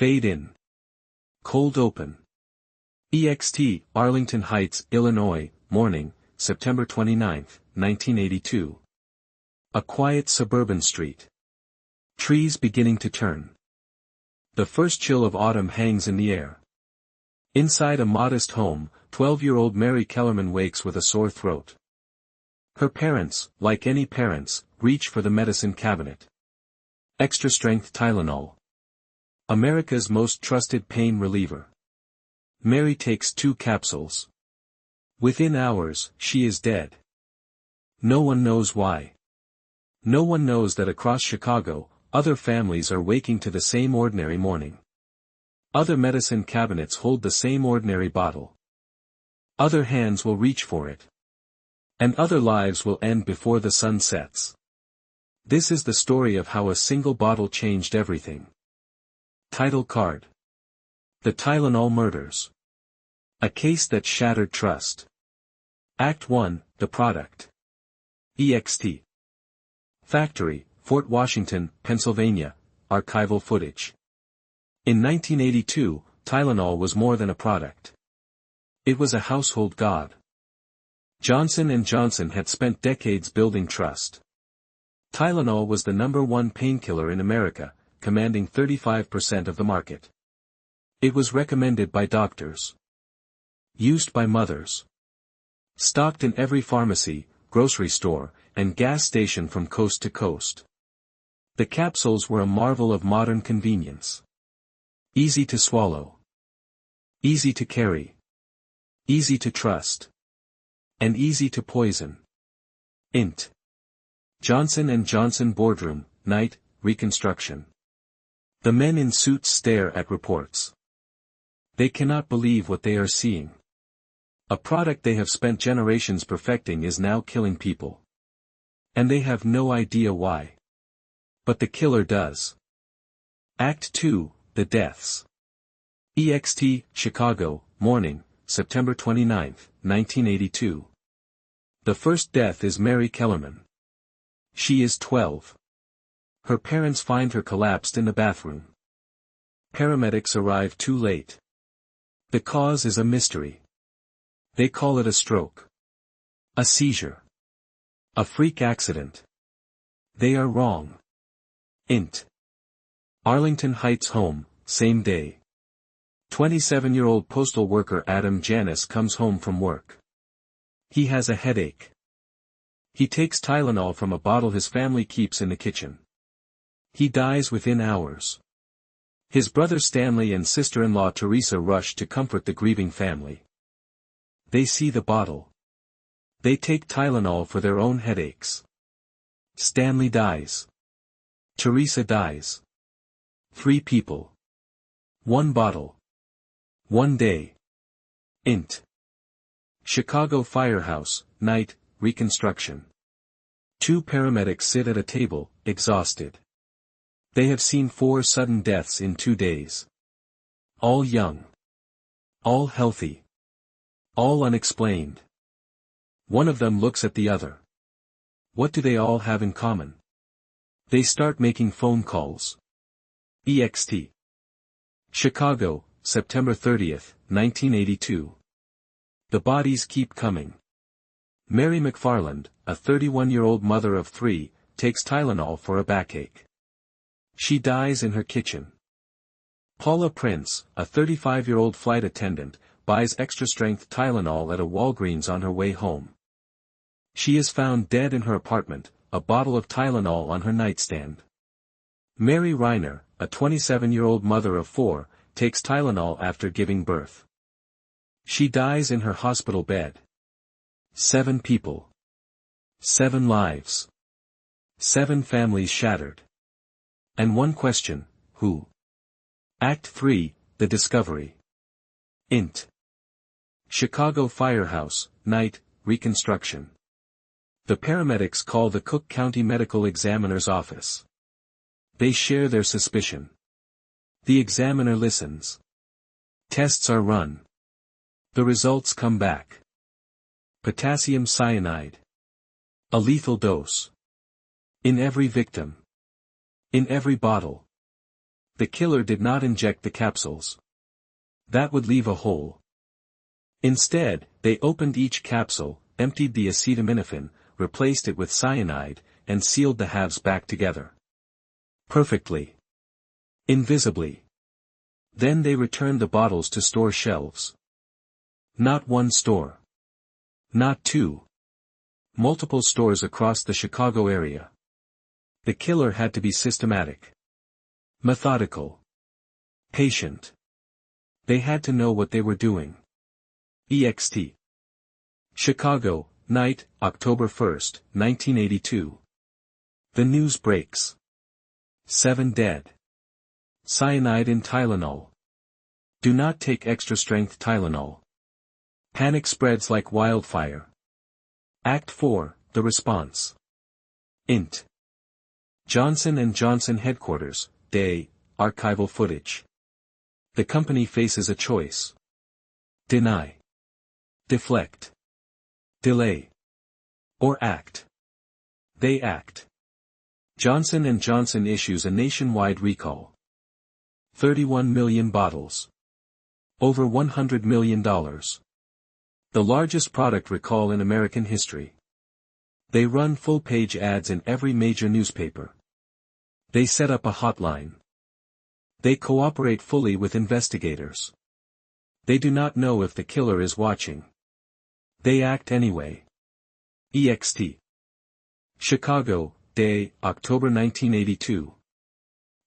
Fade in. Cold open. EXT, Arlington Heights, Illinois, morning, September 29, 1982. A quiet suburban street. Trees beginning to turn. The first chill of autumn hangs in the air. Inside a modest home, 12-year-old Mary Kellerman wakes with a sore throat. Her parents, like any parents, reach for the medicine cabinet. Extra-strength Tylenol. America's most trusted pain reliever. Mary takes 2 capsules. Within hours, she is dead. No one knows why. No one knows that across Chicago, other families are waking to the same ordinary morning. Other medicine cabinets hold the same ordinary bottle. Other hands will reach for it. And other lives will end before the sun sets. This is the story of how a single bottle changed everything. Title card. The Tylenol Murders. A case that shattered trust. Act 1, The Product. EXT. Factory, Fort Washington, Pennsylvania, archival footage. In 1982, Tylenol was more than a product. It was a household god. Johnson & Johnson had spent decades building trust. Tylenol was the #1 painkiller in America, commanding 35% of the market. It was recommended by doctors. Used by mothers. Stocked in every pharmacy, grocery store, and gas station from coast to coast. The capsules were a marvel of modern convenience. Easy to swallow. Easy to carry. Easy to trust. And easy to poison. Int. Johnson & Johnson boardroom, night, reconstruction. The men in suits stare at reports. They cannot believe what they are seeing. A product they have spent generations perfecting is now killing people. And they have no idea why. But the killer does. Act 2, The Deaths. EXT, Chicago, morning, September 29, 1982. The first death is Mary Kellerman. She is 12. Her parents find her collapsed in the bathroom. Paramedics arrive too late. The cause is a mystery. They call it a stroke. A seizure. A freak accident. They are wrong. Int. Arlington Heights home, same day. 27-year-old postal worker Adam Janis comes home from work. He has a headache. He takes Tylenol from a bottle his family keeps in the kitchen. He dies within hours. His brother Stanley and sister-in-law Teresa rush to comfort the grieving family. They see the bottle. They take Tylenol for their own headaches. Stanley dies. Teresa dies. 3 people. 1 bottle. 1 day. Int. Chicago firehouse, night, reconstruction. 2 paramedics sit at a table, exhausted. They have seen 4 sudden deaths in 2 days. All young. All healthy. All unexplained. One of them looks at the other. What do they all have in common? They start making phone calls. EXT. Chicago, September 30, 1982. The bodies keep coming. Mary McFarland, a 31-year-old mother of 3, takes Tylenol for a backache. She dies in her kitchen. Paula Prince, a 35-year-old flight attendant, buys extra-strength Tylenol at a Walgreens on her way home. She is found dead in her apartment, a bottle of Tylenol on her nightstand. Mary Reiner, a 27-year-old mother of 4, takes Tylenol after giving birth. She dies in her hospital bed. 7 people. 7 lives. 7 families shattered. And 1 question, who? Act 3, The Discovery. Int. Chicago firehouse, night, reconstruction. The paramedics call the Cook County Medical Examiner's office. They share their suspicion. The examiner listens. Tests are run. The results come back. Potassium cyanide. A lethal dose. In every victim. In every bottle. The killer did not inject the capsules. That would leave a hole. Instead, they opened each capsule, emptied the acetaminophen, replaced it with cyanide, and sealed the halves back together. Perfectly. Invisibly. Then they returned the bottles to store shelves. Not one store. Not two. Multiple stores across the Chicago area. The killer had to be systematic. Methodical. Patient. They had to know what they were doing. Ext. Chicago, night, October 1st, 1982. The news breaks. 7 dead. Cyanide in Tylenol. Do not take extra-strength Tylenol. Panic spreads like wildfire. Act 4, the response. Int. Johnson & Johnson headquarters, day, archival footage. The company faces a choice. Deny. Deflect. Delay. Or act. They act. Johnson & Johnson issues a nationwide recall. 31 million bottles. Over $100 million. The largest product recall in American history. They run full-page ads in every major newspaper. They set up a hotline. They cooperate fully with investigators. They do not know if the killer is watching. They act anyway. Ext. Chicago, day, October 1982.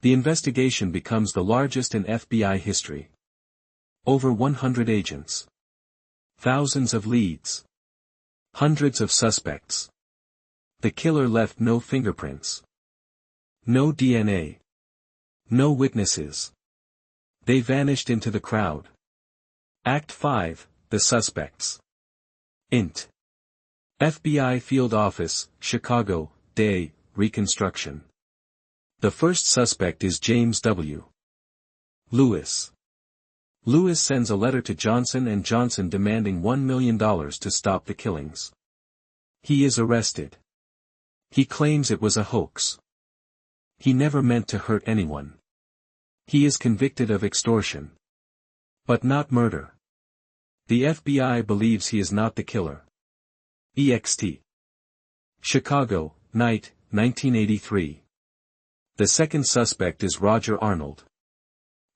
The investigation becomes the largest in FBI history. Over 100 agents. Thousands of leads. Hundreds of suspects. The killer left no fingerprints. No DNA. No witnesses. They vanished into the crowd. Act 5, the suspects. Int. FBI Field Office, Chicago, day, reconstruction. The first suspect is James W. Lewis. Lewis sends a letter to Johnson & Johnson demanding $1 million to stop the killings. He is arrested. He claims it was a hoax. He never meant to hurt anyone. He is convicted of extortion. But not murder. The FBI believes he is not the killer. Ext. Chicago, night, 1983. The second suspect is Roger Arnold.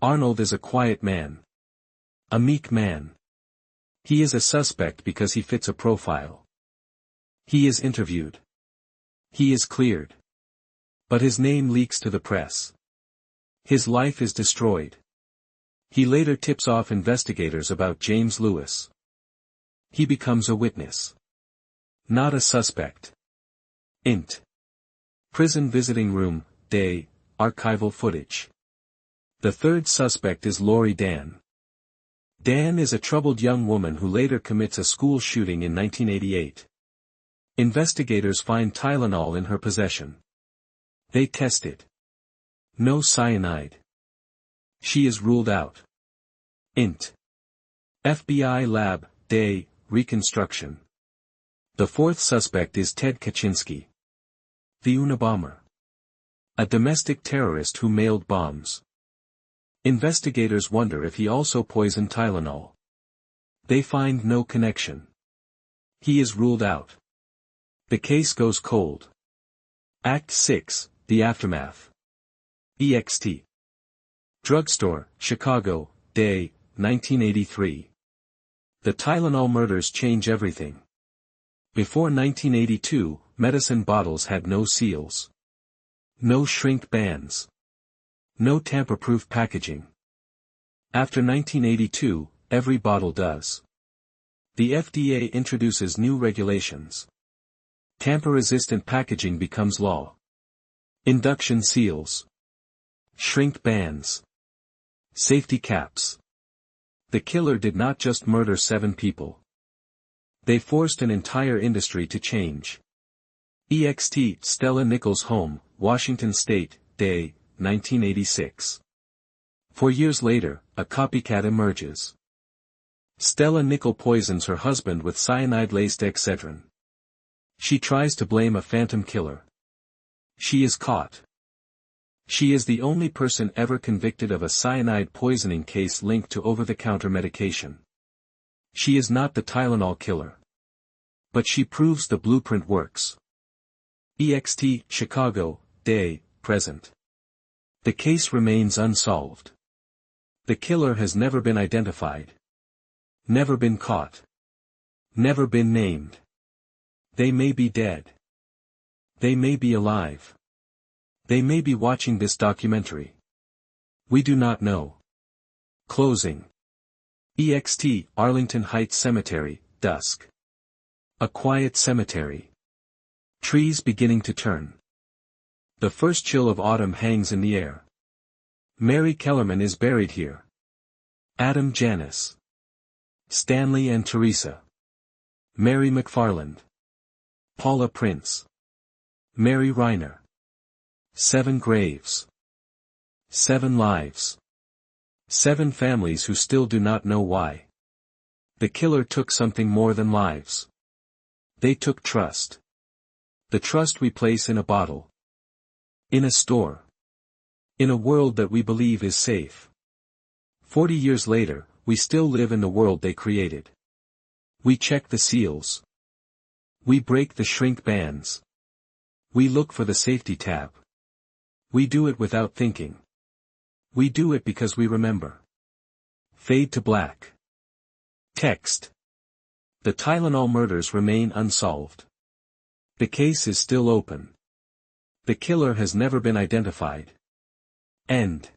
Arnold is a quiet man. A meek man. He is a suspect because he fits a profile. He is interviewed. He is cleared. But his name leaks to the press. His life is destroyed. He later tips off investigators about James Lewis. He becomes a witness. Not a suspect. Int. Prison visiting room, day, archival footage. The third suspect is Lori Dan. Dan is a troubled young woman who later commits a school shooting in 1988. Investigators find Tylenol in her possession. They test it. No cyanide. She is ruled out. Int. FBI lab, day, reconstruction. The fourth suspect is Ted Kaczynski. The Unabomber. A domestic terrorist who mailed bombs. Investigators wonder if he also poisoned Tylenol. They find no connection. He is ruled out. The case goes cold. Act 6, the aftermath. Ext. Drugstore, Chicago, day, 1983. The Tylenol murders change everything. Before 1982, medicine bottles had no seals. No shrink bands. No tamper-proof packaging. After 1982, every bottle does. The FDA introduces new regulations. Tamper-resistant packaging becomes law. Induction seals. Shrink bands. Safety caps. The killer did not just murder 7 people. They forced an entire industry to change. Ext. Stella Nichols' home, Washington State, day, 1986. 4 years later, a copycat emerges. Stella Nichols poisons her husband with cyanide-laced Excedrin. She tries to blame a phantom killer. She is caught. She is the only person ever convicted of a cyanide poisoning case linked to over-the-counter medication. She is not the Tylenol killer. But she proves the blueprint works. EXT, Chicago, day, present. The case remains unsolved. The killer has never been identified. Never been caught. Never been named. They may be dead. They may be alive. They may be watching this documentary. We do not know. Closing. EXT, Arlington Heights Cemetery, dusk. A quiet cemetery. Trees beginning to turn. The first chill of autumn hangs in the air. Mary Kellerman is buried here. Adam Janis. Stanley and Teresa. Mary McFarland. Paula Prince. Mary Reiner. 7 graves. 7 lives. 7 families who still do not know why. The killer took something more than lives. They took trust. The trust we place in a bottle. In a store. In a world that we believe is safe. 40 years later, we still live in the world they created. We check the seals. We break the shrink bands. We look for the safety tab. We do it without thinking. We do it because we remember. Fade to black. Text. The Tylenol murders remain unsolved. The case is still open. The killer has never been identified. End.